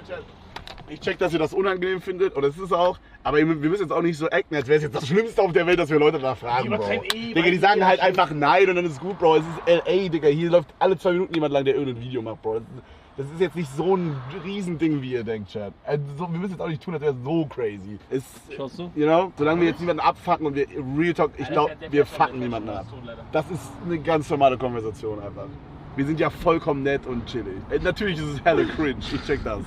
Chat. Ich check, dass ihr das unangenehm findet, und das ist es auch, aber wir müssen jetzt auch nicht so acten, als wäre es jetzt das Schlimmste auf der Welt, dass wir Leute danach fragen, Bro. Digga, die sagen halt einfach nein und dann ist es gut, Bro. Es ist LA, Digga, hier läuft alle 2 Minuten jemand lang, der irgendein Video macht, Bro. Das ist jetzt nicht so ein Riesending, wie ihr denkt, Chat. Also, wir müssen jetzt auch nicht tun, als wäre es so crazy. Schaust du? You know, solange wir jetzt niemanden abfucken und wir Real Talk, ich glaube, wir fucken niemanden ab. Das ist eine ganz normale Konversation einfach. Wir sind ja vollkommen nett und chillig. Natürlich ist es hella cringe, ich check das.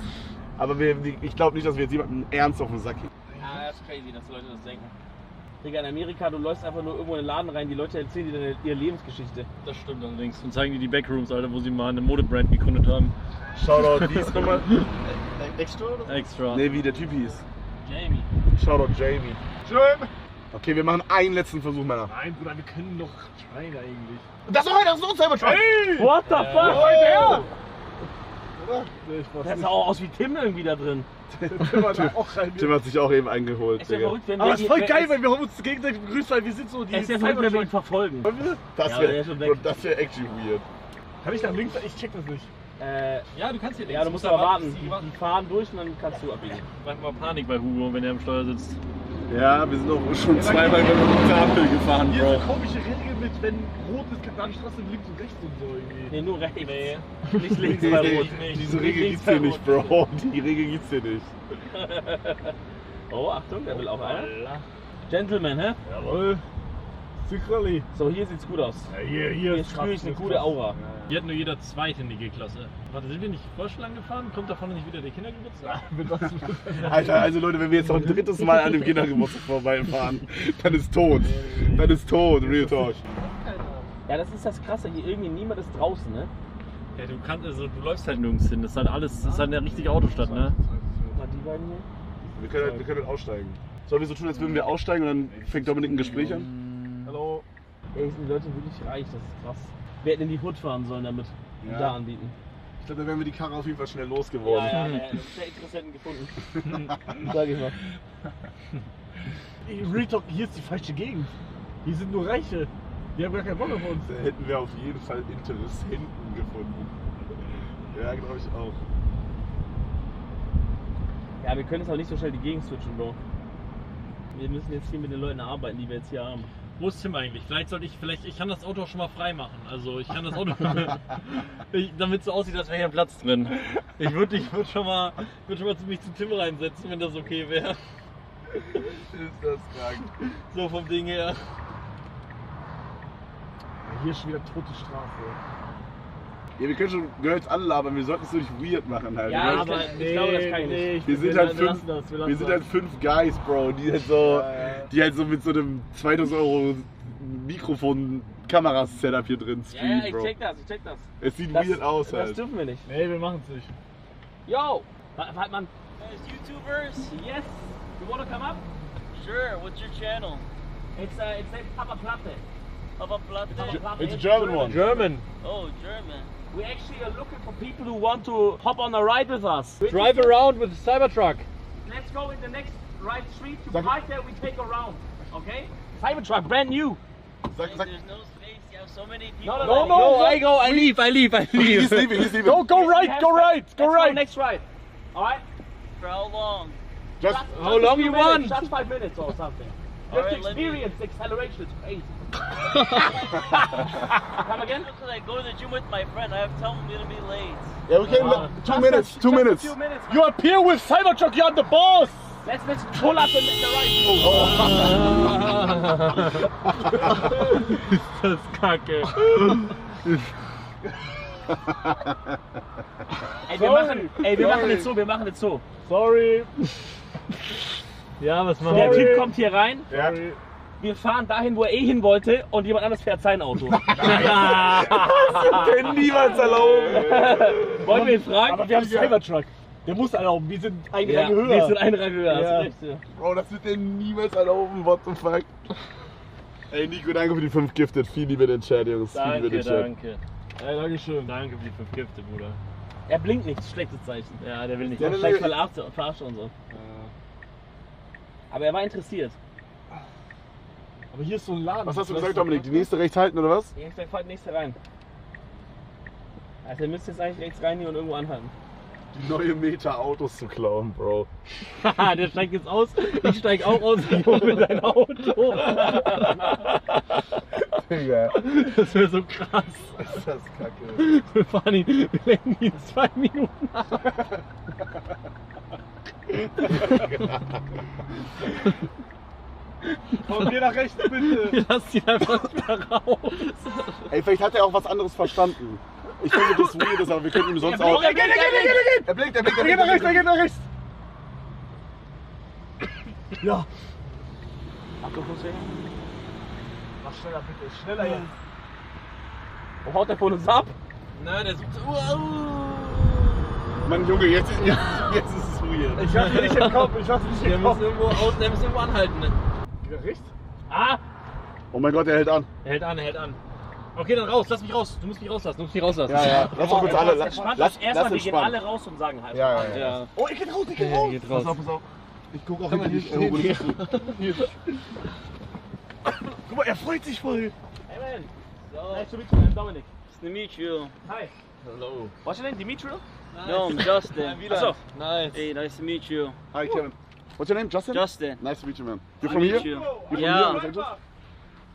Aber ich glaube nicht, dass wir jetzt jemanden ernst auf den Sack gehen. Ja, das ist crazy, dass Leute das denken. Digga, in Amerika, du läufst einfach nur irgendwo in den Laden rein, die Leute erzählen dir ihre Lebensgeschichte. Das stimmt allerdings. Und zeigen dir die Backrooms, Alter, wo sie mal eine Modebrand gegründet haben. Shoutout, wie ist nochmal? Extra oder? Extra. Ne, wie der Typ hieß. Jamie. Shoutout Jamie. Schön. Okay, wir machen einen letzten Versuch, Männer. Nein, Bruder, wir können noch schreien eigentlich. Das ist doch so selber Try. What the fuck? Oder? Der sah auch aus wie Tim irgendwie da drin. Tim hat sich auch eben eingeholt, Es wäre Digga. verrückt, wenn Aber wir das ist voll geil, weil wir haben uns gegenseitig begrüßt, weil wir sind so die Es wäre verrückt, wenn wir ihn verfolgen. Das Ja, der ist schon weg. wär actually weird. Kann ich nach links? Ich check das nicht. Ja, du kannst hier Ja, du musst aber warten. Die fahren durch und dann kannst du abbiegen. Mach mal Panik bei Hugo, wenn er am Steuer sitzt. Ja, wir sind auch schon zweimal über die Ampel gefahren, Hier Bro. ist eine komische Regel mit, wenn rot ist, gibt die Straße links und rechts und so irgendwie. Nee, nur rechts. Nee. Nicht links bei Rot. Diese Regel gibt's hier nicht, Bro. Die Regel gibt's hier nicht. Oh, Achtung, der will auch einer. Gentleman, hä? Jawohl. Sicherlich. So, hier sieht's gut aus. Ja, hier Hier ist spüre ich eine gute Aura. Hier hat nur jeder zweithändige Klasse. Warte, sind wir nicht voll schon lang gefahren? Kommt da vorne nicht wieder der Kindergeburtstag? Alter, also Leute, wenn wir jetzt noch ein drittes Mal an dem Kindergeburtstag vorbeifahren, dann ist tot. Dann ist tot, Real Talk. Ja, das ist das Krasse. Hier irgendwie niemand ist draußen, ne? Ja, du läufst halt nirgends hin. Das ist halt alles, das ist halt eine richtige Autostadt, ne? Mal die beiden hier. Wir können halt aussteigen. Sollen wir so tun, als würden wir aussteigen und dann fängt Dominik ein Gespräch an? Hallo. Ey, sind die Leute wirklich reich, das ist krass. Wir hätten in die Hood fahren sollen damit. Die Ja. da anbieten. Ich glaube, da wären wir die Karre auf jeden Fall schnell losgeworden. Ja, sehr Interessenten gefunden. Sag ich mal. Real Talk, hier ist die falsche Gegend. Hier sind nur Reiche. Die haben gar keinen Bock auf uns. Da hätten wir auf jeden Fall Interessenten gefunden. Ja, glaube ich auch. Ja, wir können jetzt auch nicht so schnell die Gegend switchen, Bro. Wir müssen jetzt hier mit den Leuten arbeiten, die wir jetzt hier haben. Wo ist Tim eigentlich? Ich kann das Auto auch schon mal frei machen. Also ich kann das Auto, damit es so aussieht, als wäre hier ein Platz drin. Ich würd schon mal mich zu Tim reinsetzen, wenn das okay wäre. Ist das krank. So vom Ding her. Hier ist schon wieder tote Straße. Ja, wir können schon Girls anlabern, wir sollten es so nicht weird machen halt. Ja, Wir- aber ich glaube, das kann ich nicht. wir sind halt fünf Guys, Bro, die halt so mit so einem 2000 € Mikrofon-Kameras-Setup hier drin Ja, streamen, ich Bro. check das. Es sieht Das, weird aus das halt. dürfen wir nicht. Nee, wir machen es nicht. Yo! Warte, man. YouTubers? Yes! You wanna come up? Sure, what's your channel? It's named Papa Platte. Papa Platte? Papa Platte. It's a German one. German. Oh, German. We actually are looking for people who want to hop on a ride with us. Drive around with the Cybertruck. Let's go in the next right street to Sag- park there. We take a round. Okay? Cybertruck, brand new. Sag, Like, sag, there's no space. You have so many people. No, I leave. he's leaving. Go right, go right, go Let's right. Next ride. Alright? For how long? Just, How long you want? Just 5 minutes or something. You have to Alright, let me- experience the acceleration. It's crazy. Come again? Because I go to the gym with my friend. I have to tell him I'm gonna be late. yeah, we can, 2 minutes, 2 minutes. 2 minutes. You appear with Cybertruck, you're the boss. Let's pull up in the right. Das ist kacke. Wir machen jetzt so. Sorry. Ja, was machen Der wir? Typ kommt hier rein, Ja. wir fahren dahin, wo er hin wollte und jemand anderes fährt sein Auto. Können niemals erlauben. Wollen wir ihn fragen? Aber wir haben Cybertruck. Der muss erlauben, wir sind eine Ja, Rang höher. wir sind eine Rang höher, hast Ja. du recht. Ja. Bro, das wird dir niemals erlauben, what the fuck. Ey, Nico, danke für die 5 Gifted. Viel Liebe in den Chat, Jungs. Viel Liebe in Danke, den Chat. danke. Ja, dankeschön. Danke für die 5 Gifte, Bruder. Er blinkt nicht, schlechtes Zeichen. Ja, der will nicht. Ja, Ja, Vielleicht verarscht und so. Aber er war interessiert. Aber hier ist so ein Laden. Was hast du gesagt, Dominik? Die nächste rechts halten, oder was? Der fährt nächste rein. Also ihr müsst jetzt eigentlich rechts rein hier und irgendwo anhalten. Die neue Meta Autos zu klauen, Bro. Haha, der steigt jetzt aus. Ich steig auch aus. Ich hole mir dein Auto. Digga. Das wäre so krass. Ist das kacke. Wir fahren ihn, wir lenken ihn 2 Minuten ab. Komm, geh nach rechts, bitte. Lass ihn einfach wieder raus. Ey, vielleicht hat er auch was anderes verstanden. Ich finde das weird ist, aber wir könnten ihm sonst auch... Er geht. Er blinkt. Er geht nach rechts. Ja. Achtung, Fußgänger. Mach schneller, bitte. Schneller jetzt. Wo haut der von uns ab? Nein, der sucht. Mann, Junge, jetzt ist es weird. Ich lass mich nicht entkommen. Der muss irgendwo anhalten. Ne? Geht nach rechts? Ah! Oh mein Gott, er hält an. Er hält an. Okay, dann raus, lass mich raus. Du musst mich rauslassen. Ja. Lass doch kurz alle... Entspannt Lass euch erstmal, wir gehen entspannen. alle raus und sagen halt. Ja. Oh, ich geh raus. Geht raus. Pass auf. Ich guck auch Kann man hinter nicht dich. stehen. Guck mal, er freut sich voll. Hey man. So, Nice to meet you, I'm Dominic. nice to meet you. Hi. Hello. What's your name? Dimitri? No, I'm Justin. Achso. Nice. Hey, nice to meet you. Hi, Kevin. What's your name? Justin? Justin. Nice to meet you, man. You're Nice from to here? meet you. You're from Yeah. here, Los Angeles?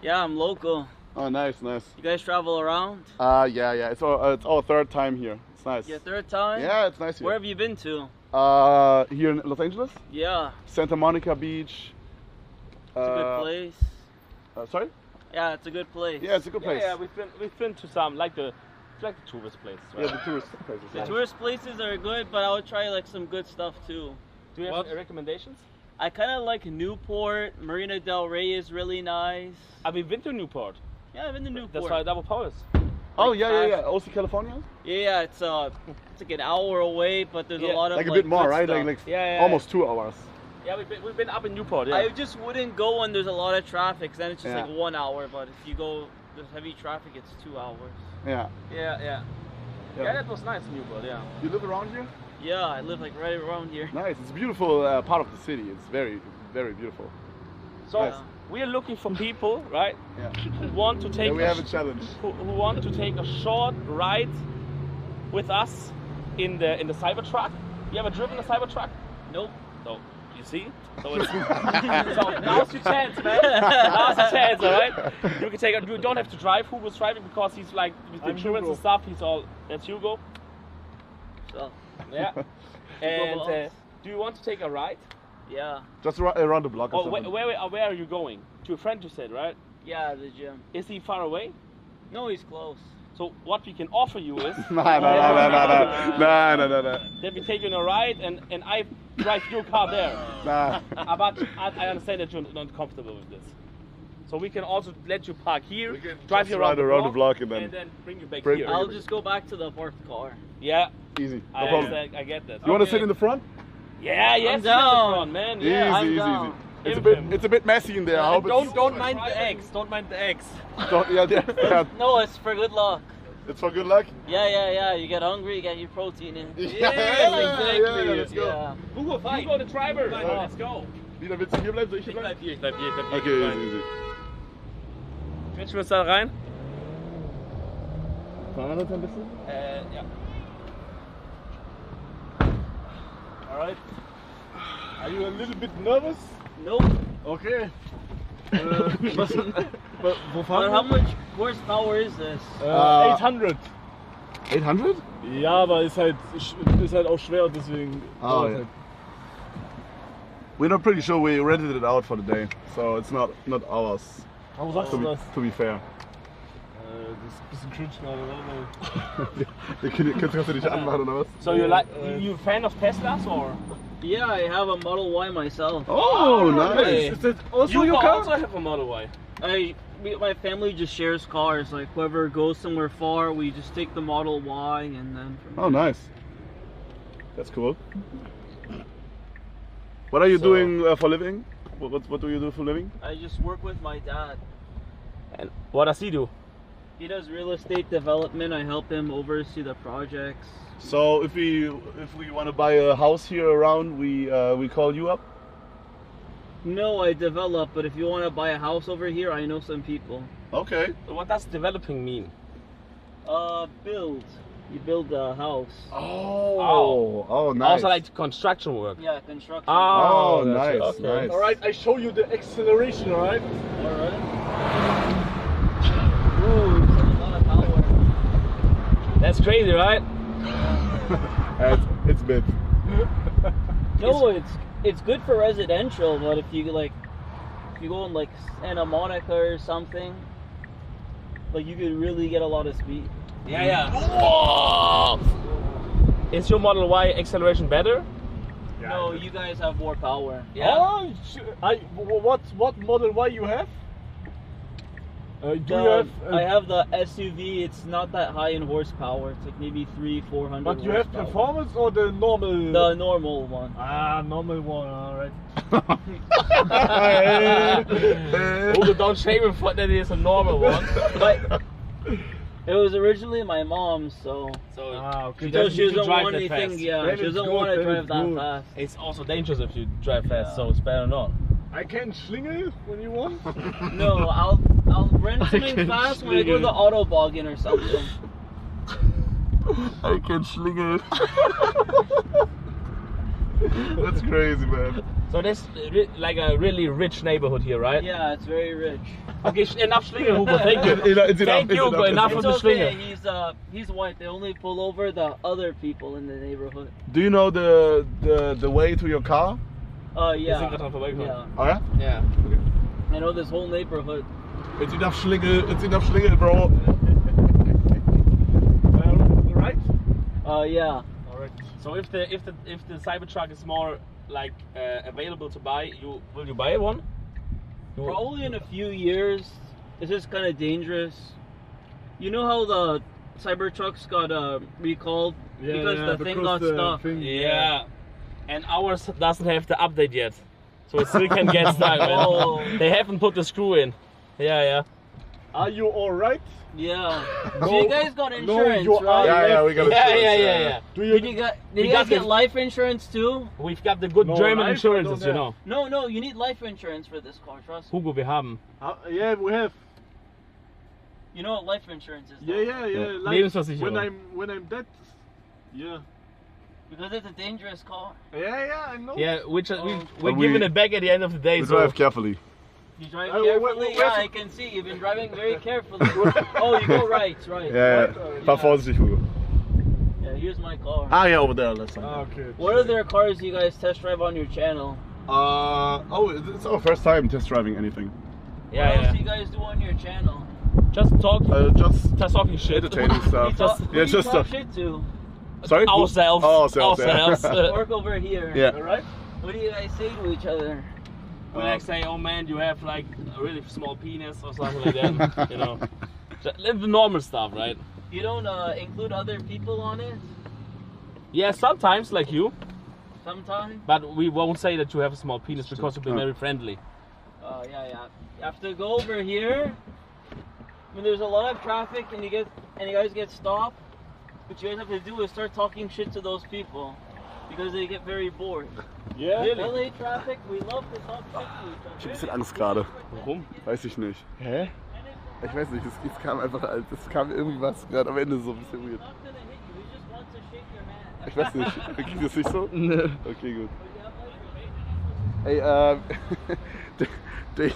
Yeah, I'm local. Oh, nice. You guys travel around? Yeah. It's our third time here. It's nice. Your third time? Yeah, it's nice Where here. have you been to? Here in Los Angeles, Yeah, Santa Monica Beach. it's a good place. Sorry? Yeah, it's a good place. Yeah, it's a good place. Yeah, we've been to some like the tourist places. Right? Yeah, the tourist places. The Yeah. tourist places are good, but I would try like some good stuff too. Do you have What? any recommendations? I kind of like Newport. Marina Del Rey is really nice. We've been to Newport. Yeah, I've been to Newport. That's why Double Powers. Oh yeah. Also California? Yeah, it's like an hour away, but there's Yeah, a lot of Like a bit more, good right? stuff. Like Yeah. almost 2 hours. Yeah, we've been up in Newport. Yeah. I just wouldn't go when there's a lot of traffic. 'Cause then it's just Yeah. like 1 hour. But if you go there's heavy traffic, it's 2 hours. Yeah. yeah. Yeah, that was nice in Newport. Yeah. You live around here? Yeah, I live like right around here. Nice. It's a beautiful part of the city. It's very, very beautiful. So Nice. we are looking for people, right? Yeah. Who want to take Yeah, we have a challenge. who want to take a short ride with us in the Cybertruck. You ever driven a Cybertruck? Nope. No. You see? So it's so now's your chance, man. Now's your chance, alright? You can take a, you don't have to drive. Hugo's driving because he's like with the I'm insurance Hugo. and stuff. He's all that's Hugo. So Yeah. And belongs. do you want to take a ride? yeah. Just around the block or Or something. where are you going? To a friend you said, right? Yeah, the gym. Is he far away? No, he's close. So what we can offer you is No. that we take you on a ride and I drive your car there. Nah. But I understand that you're not comfortable with this. So we can also let you park here, We can drive just you ride around the block and then bring you back bring- here. I'll just go back to the parked car. Yeah, Easy. No I problem. understand, I get that. You want to sit in the front? Yeah, yes, I'm sit in the down. front, man. Yeah. I'm Easy. down. It's a bit messy in there. I hope it's Don't mind the eggs. Don't mind the eggs. yeah. No, it's for good luck. It's for good luck. Yeah. You get hungry, you get your protein in. Yeah, let's go. Yeah. Hugo, you go the driver. Ja. Let's go. Wieder willst du hier bleiben? Soll ich hier bleiben? Ich bleib hier. Okay, easy. Quetschen wir uns da rein? Fahren wir noch ein bisschen? Ja. Alright. Are you a little bit nervous? Nope. Okay. Wo But fahren how wir? much horsepower is this? 800. 800? Ja, aber ist halt auch schwer, deswegen. Oh, dauert yeah. halt. We're not pretty sure. We rented it out for the day, so it's not ours. Warum sagst To du be, das? to be fair. Das ist ein bisschen cringe gerade, warte mal. Kannst du dich anmachen oder was? So you like you a fan of Teslas or? Yeah, I have a Model Y myself. Oh, nice. Ist das also You your car? also have a Model Y. My family just shares cars. Like whoever goes somewhere far, we just take the Model Y and then. From Oh, nice. That's cool. What are you So- doing for living? What do you do for living? I just work with my dad. And what does he do? He does real estate development. I help him oversee the projects. So if we want to buy a house here around, we call you up. No, I develop, but if you want to buy a house over here, I know some people. Okay. So what does developing mean? Build. You build a house. Oh, nice. Also like construction work. Yeah, construction. Oh, nice, Okay. nice. Alright, I show you the acceleration, alright? Alright. Ooh, it's a lot of power. That's crazy, right? It's big. No, it's good for residential, but if you go in like Santa Monica or something, like you could really get a lot of speed. Yeah. Whoa! Is your Model Y acceleration better? No, you guys have more power. Oh, what Model Y you have? Do you have? I have the SUV. It's not that high in horsepower. It's like maybe 300-400. But you have performance or the normal? The normal one. Normal one. Alright. Oh, don't shame him for that. It is a normal one. But it was originally my mom's, so Okay. so she you doesn't drive want that anything. fast. Yeah, Then she it's doesn't good, want to then drive it's that good. fast. It's also dangerous if you drive fast, so it's better not. I can schlingel when you want. No, I'll rent something fast when I go to the Autobahn or something. I can schlingel. That's crazy, man. So that's like a really rich neighborhood here, right? Yeah, it's very rich. Okay, enough Schlingel, Hugo. Thank you. Thank you, Hugo. Enough It's of the okay. Schlingel. He's white. They only pull over the other people in the neighborhood. Do you know the way to your car? Yeah. sind gerade dran vorbeigekommen. Yeah. Oh yeah? Yeah. I know this whole neighborhood. It's enough Schlingel, bro. Right? Yeah. Alright. So if the Cybertruck is more like available to buy, will you buy one? Probably in a few years. It's just kind of dangerous. You know how the Cybertrucks got recalled because the thing got stuck. Yeah. And ours doesn't have the update yet, so it still can get stuck. Oh. They haven't put the screw in. Yeah. Are you alright? Yeah. No, So you guys got insurance, you are- right? Yeah, we got Yeah. Do you? Did you We guys got get the- life insurance too? We've got the good No, German life I insurances, don't you know. No, you need life insurance for this car, trust me. Hugo, wir haben. Yeah, we have. You know what life insurance is? Yeah. Like Lebensversicherung. when I'm dead. Yeah. Because it's a dangerous car. Yeah, I know. Yeah, we're But giving we- it back at the end of the day. We So drive carefully. You drive Oh, carefully? wait, Yeah, I can see. You've been driving very carefully. Oh, you go right. Ja. Fahr vorsichtig, Hugo. Yeah, here's my car. Ah, yeah, over there. Listen. Okay. What other cars do you guys test drive on your channel? It's our first time test driving anything. What else yeah. do you guys do on your channel? Just talk. Just Just talking shit. entertaining stuff. Who do you just talk stuff. shit to? Sorry? Ourselves. Oh, ourselves. Work over here. Yeah. Alright? What do you guys say to each other? We like say, oh man, you have like a really small penis or something like that. You know, the normal stuff, right? You don't include other people on it? Yeah, sometimes like you, Sometimes? but we won't say that you have a small penis because you've been very friendly. Yeah. You have to go over here when there's a lot of traffic and you guys get stopped. What you guys have to do is start talking shit to those people because they get very bored. Yeah. LA traffic, we love to talk shit to each Ich hab ein other. bisschen Angst gerade. Warum? Weiß ich nicht. Hä? Ich weiß nicht, es kam einfach, es kam irgendwie was gerade am Ende so ein bisschen weird. Not gonna hit you, we just want to shake your hand. Ich weiß nicht, kriegt das nicht so? Nee. Okay, gut. But you have like Ey,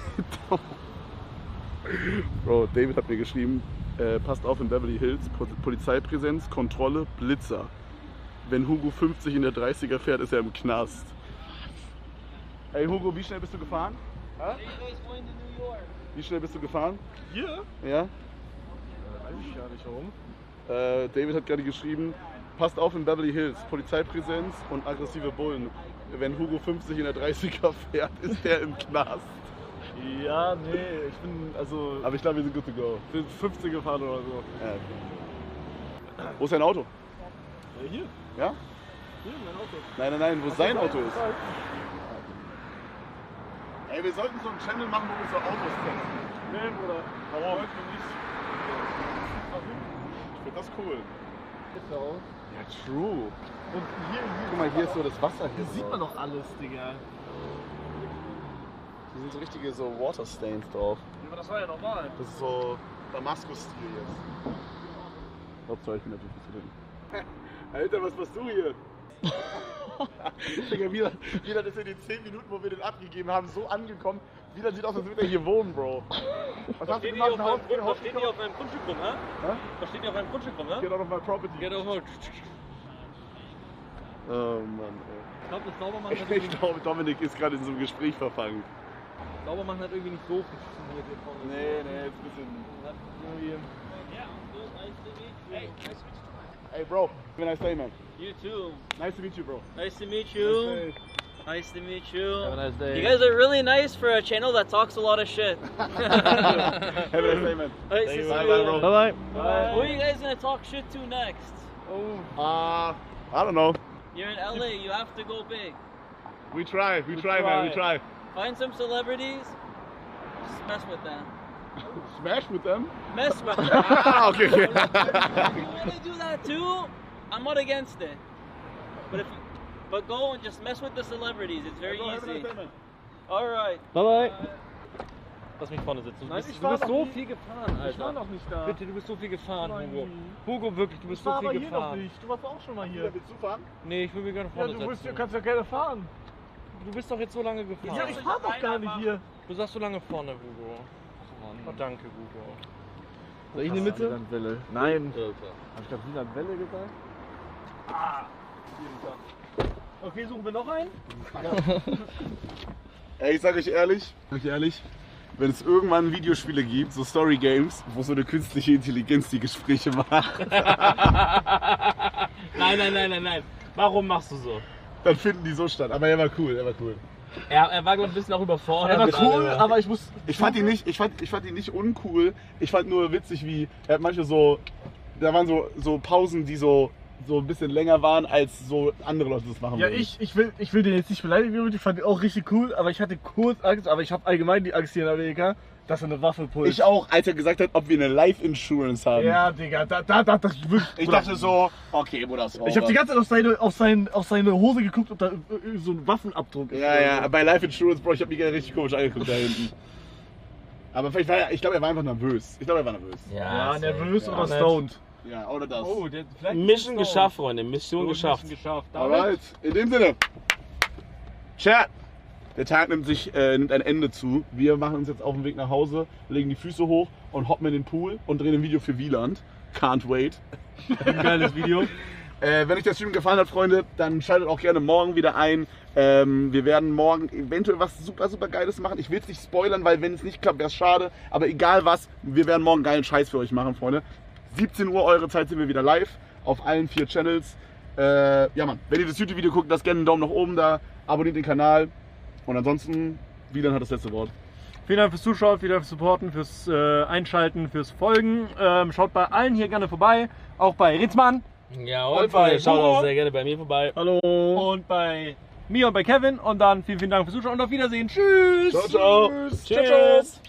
Bro, David hat mir geschrieben, passt auf in Beverly Hills, Polizeipräsenz, Kontrolle, Blitzer. Wenn Hugo 50 in der 30er fährt, ist er im Knast. Ey Hugo, wie schnell bist du gefahren? Are you guys going to New York? Wie schnell bist du gefahren? Hier? Ja? Weiß ich gar nicht warum. David hat gerade geschrieben, passt auf in Beverly Hills, Polizeipräsenz und aggressive Bullen. Wenn Hugo 50 in der 30er fährt, ist er im Knast. Ja, nee, ich bin also. Aber ich glaube, wir sind good to go. bin 50 gefahren oder so. Ja. Wo ist dein Auto? Hier? Ja? Hier, mein Auto. Nein, wo sein Auto ist. Ey, wir sollten so einen Channel machen, wo wir so Autos testen. Nee, Bruder. Warum? Wollten wir nicht. Ich finde das cool. Ist ja auch. Ja, true. Und hier Guck mal, hier ist so das Wasser. hier sieht man doch alles, Digga. Hier sind so richtige so Waterstains drauf. Ja, aber das war ja normal. Das ist so Damaskus-Stil jetzt. Hauptsache ich bin natürlich nicht drin. Alter, was machst du hier? Digga, wieder ist in den 10 Minuten, wo wir den abgegeben haben, so angekommen. Wieder sieht aus, als würde er hier wohnen, Bro. Was hast du gemacht? Was steht hier auf meinem Grundstück rum, hä? Was steht hier auf meinem Grundstück rum, hä? Get out of my property. Get out of my... Oh Mann, ey. Ich glaube, das Saubermachen hat Ich glaube, Dominik ist gerade in so einem Gespräch verfangen. Saubermachen hat irgendwie nicht so funktioniert hier vorne. Nee, ist ein bisschen... Yeah, good. Nice to meet you. Hey, nice to meet you. Hey, Bro, have a nice day, man. You too. Nice to meet you, bro. Nice to meet you. Nice to meet you. Have a nice day. You guys are really nice for a channel that talks a lot of shit. Have a nice day, man. Nice to see Bye, you. bye, bro. Bye-bye. Who are you guys gonna talk shit to next? I don't know. You're in LA. You have to go big. We try, man, we try. Find some celebrities. Just mess with them. Smash with them? Mess with them. Ah, okay. If you want to do that too, I'm not against it. But go and just mess with the celebrities. It's very easy. All right. Bye-bye. Lass mich vorne sitzen. Nein, Du bist so viel gefahren, Alter. Ich war noch nicht da. Bitte, du bist so viel gefahren, Nein. Hugo. Hugo, wirklich, du bist Ich so war viel aber hier noch gefahren. nicht. Du warst auch schon mal hier. Willst du fahren? Nee, ich will mich gerne Ja, vorne du setzen. kannst ja gerne fahren. Du bist doch jetzt so lange gefahren. Ja, ich fahr doch gar nicht hier. Du sagst so lange vorne, Hugo. Oh, danke, Hugo. Soll ich in die Mitte? Welle. Nein. Hab ich gerade Wieland Welle gesagt? Okay, suchen wir noch einen? Ey, ich sag euch ehrlich, wenn es irgendwann Videospiele gibt, so Story Games, wo so eine künstliche Intelligenz die Gespräche macht, Nein. Warum machst du so? dann finden die so statt. Aber er war cool. Er war, glaube ich, ein bisschen auch überfordert. Er war mit cool, allem. aber ich muss. Ich fand ihn nicht uncool. Ich fand nur witzig, wie er hat manche so, da waren so Pausen, die so ein bisschen länger waren, als so andere Leute das machen Ja, würden. ich will den jetzt nicht beleidigen, ich fand den auch richtig cool, aber ich hatte kurz Angst, aber ich habe allgemein die Angst hier in Amerika, dass er eine Waffe pullt. Ich auch, als er gesagt hat, ob wir eine Life Insurance haben. Ja, Digga, da dachte ich wirklich. Ich dachte so, okay, Bruder, das war Ich habe die ganze Zeit auf seine Hose geguckt, ob da so ein Waffenabdruck ist. Ja, bei Life Insurance, Bro, ich habe mich richtig komisch angeguckt da hinten. Aber vielleicht ich glaube, er war einfach nervös. Ja, nervös Ja, oder nett. stoned. Ja, oder das. Oh, vielleicht Mission geschafft, Freunde. Mission geschafft. Alright, in dem Sinne. Chat. Der Tag nimmt ein Ende zu. Wir machen uns jetzt auf den Weg nach Hause, legen die Füße hoch und hoppen in den Pool und drehen ein Video für Wieland. Can't wait. Ein geiles Video. Wenn euch der Stream gefallen hat, Freunde, dann schaltet auch gerne morgen wieder ein. Wir werden morgen eventuell was super Geiles machen. Ich will es nicht spoilern, weil wenn es nicht klappt, wäre es schade. Aber egal was, wir werden morgen geilen Scheiß für euch machen, Freunde. 17 Uhr eure Zeit sind wir wieder live auf allen 4 Channels. Ja Mann, wenn ihr das YouTube-Video guckt, lasst gerne einen Daumen nach oben da, abonniert den Kanal und ansonsten, Wieland hat das letzte Wort. Vielen Dank fürs Zuschauen, vielen Dank fürs Supporten, fürs Einschalten, fürs Folgen. Schaut bei allen hier gerne vorbei, auch bei Ritzmann. Ja, Und und bei schaut Hugo. auch sehr gerne bei mir vorbei. Hallo. Und bei mir und bei Kevin. Und dann vielen Dank fürs Zuschauen und auf Wiedersehen. Tschüss. Ciao, ciao. Tschüss.